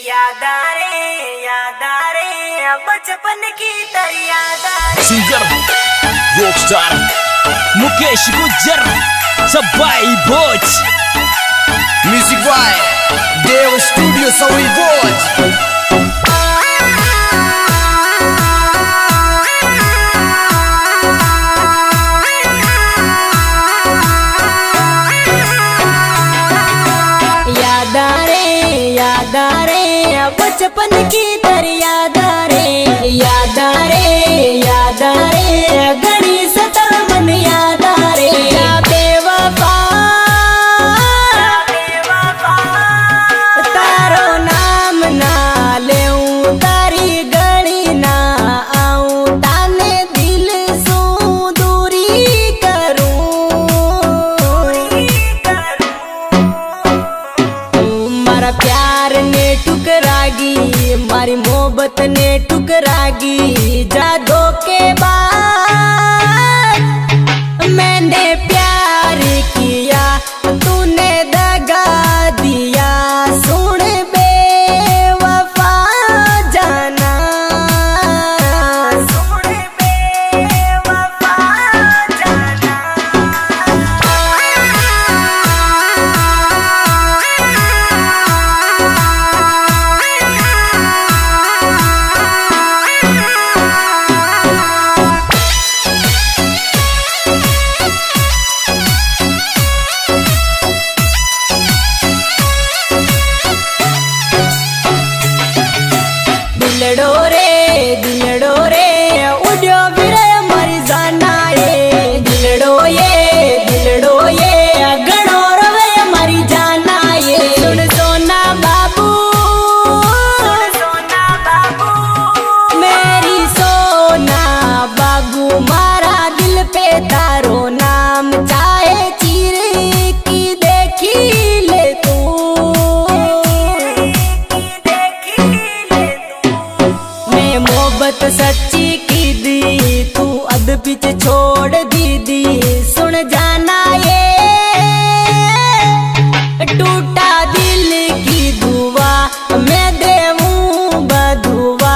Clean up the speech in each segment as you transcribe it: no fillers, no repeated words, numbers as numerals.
याद आ रे बचपन की याद सिंगर रॉकस्टार मुकेश गुज्जर सबाई भोज म्यूजिक बाय देव स्टूडियो सवाई भोज। याद आ रे बचपन की याद आ रे घड़ी सता मन याद आ रे बेवफा तारो नाम ना लेऊं तारी गली ना आऊं ताने दिल सू दूरी करूं मारा प्यार ने ठुकरागी मारी मोहब्बत ने ठुकरागी जादू के बाद मैंने प्यार किया तूने दगा दिया सुन बेवफा जाना सुन बेवफा जाना दिलड़ो रे उड़ियो बिरे मरी जाना ये दिलड़ो ये गणो रवे मरी जाना ये सुन सोना बाबू मेरी सोना बाबू मारा दिल पे तारो नाम चाहे चीर की देखी ले तू मोहब्बत सच्ची की दी तू अद पीछे छोड़ दी सुन जाना ये टूटा दिल की दुआ मैं देऊं बदुआ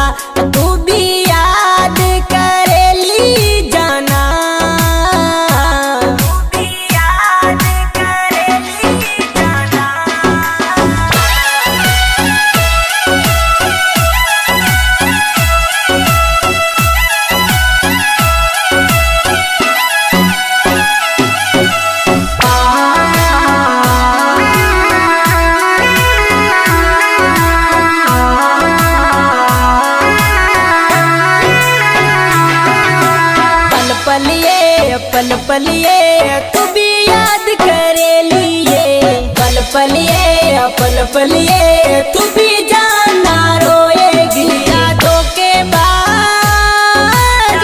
तू भी याद करेली जाना तू भी याद करेली जाना पल पलिए तू भी याद करेलिए पल पलिए तू भी जाना रोएगी यादों के बाद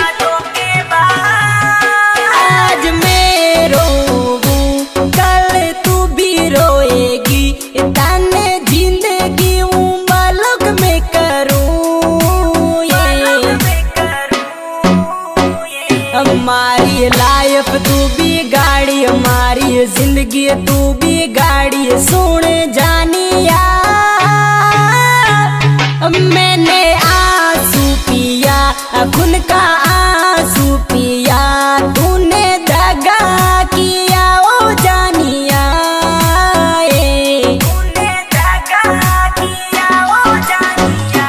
आज मैं रोऊं कल तू भी रोएगी ताने जिंदगी बालोक में करूं हमारी लाइफ तू भी गाड़ी हमारी जिंदगी तू भी गाड़ी सुन जानिया मैंने आंसू पिया खून का आंसू पिया तूने दगा किया ओ जानिया तूने दगा किया ओ जानिया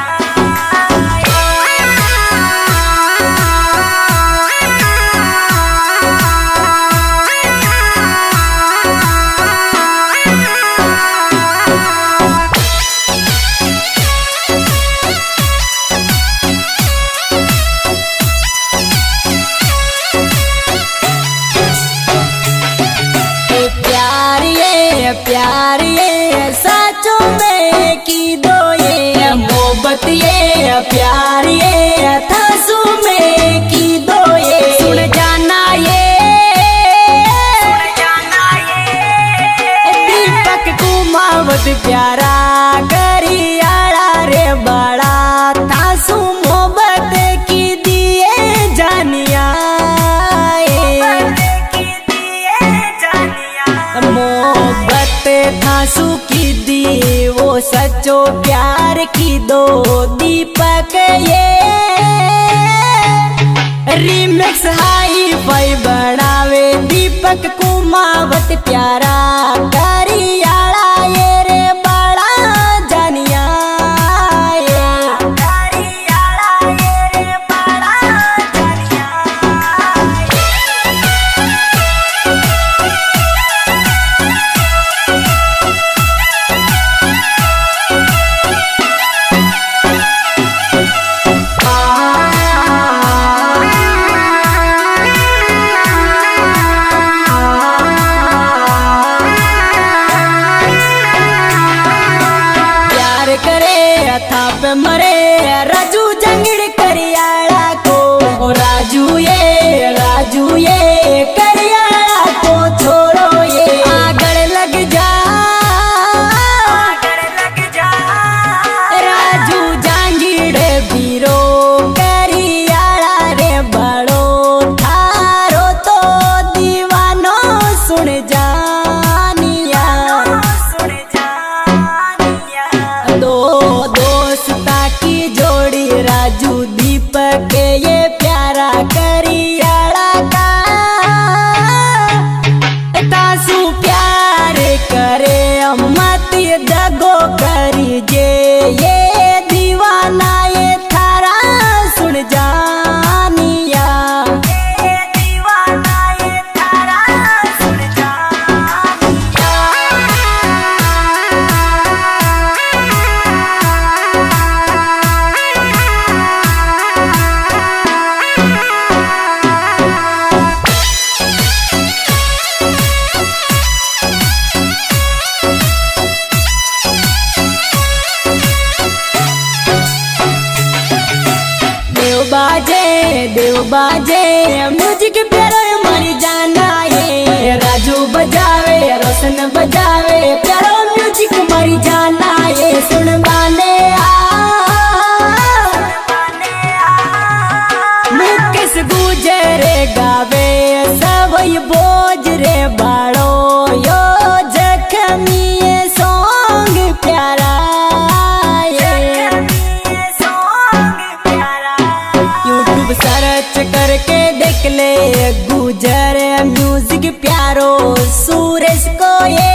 प्यार ये साचों में की दो ये मोहब्बत ये प्यार ये थासू में की दो ये सुन जाना दीपक कुमावत प्यारा गरियाड़ा रे बड़ा थासू मोहब्बत की दिए जानिया मोहब्बत थासू की दी वो सच्चो प्यार की दो दीपक ये रिमिक्स हाई फाई बनावे दीपक कुमावत प्यारा करियाला ये रे बड़ा जानिया करियाला ये रे बड़ा जानिया। थाप मरे राजू जंगड़ करियाला को राजू ये करियाला को छोड़ो ये आगड़ लग जा राजू जंगड़ बीरो करियाला रे बड़ो थारो तो दीवानो सुन जानिया दो राजू दीपक ये प्यारा करियाला का तासू प्यार करे मत दगो करी जे ये दीवाना ये थारा सुन जानिया ये दीवाना ये थारा सुन जानिया। देव बाजे म्यूजिक प्यारो मरी जाना ये राजू बजावे रोशन बजावे प्यारो म्यूजिक मरी जाना ये सुन बाने मुकेश गुजरे गावे सब बोझ रे बाड़ो यो जखमी ये सॉन्ग प्यारा सर्च करके देख ले गुजर म्यूजिक प्यारो सूरज को ये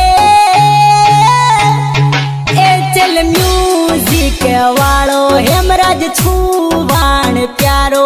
चल म्यूजिक वालो हेमराज छुवाण प्यारो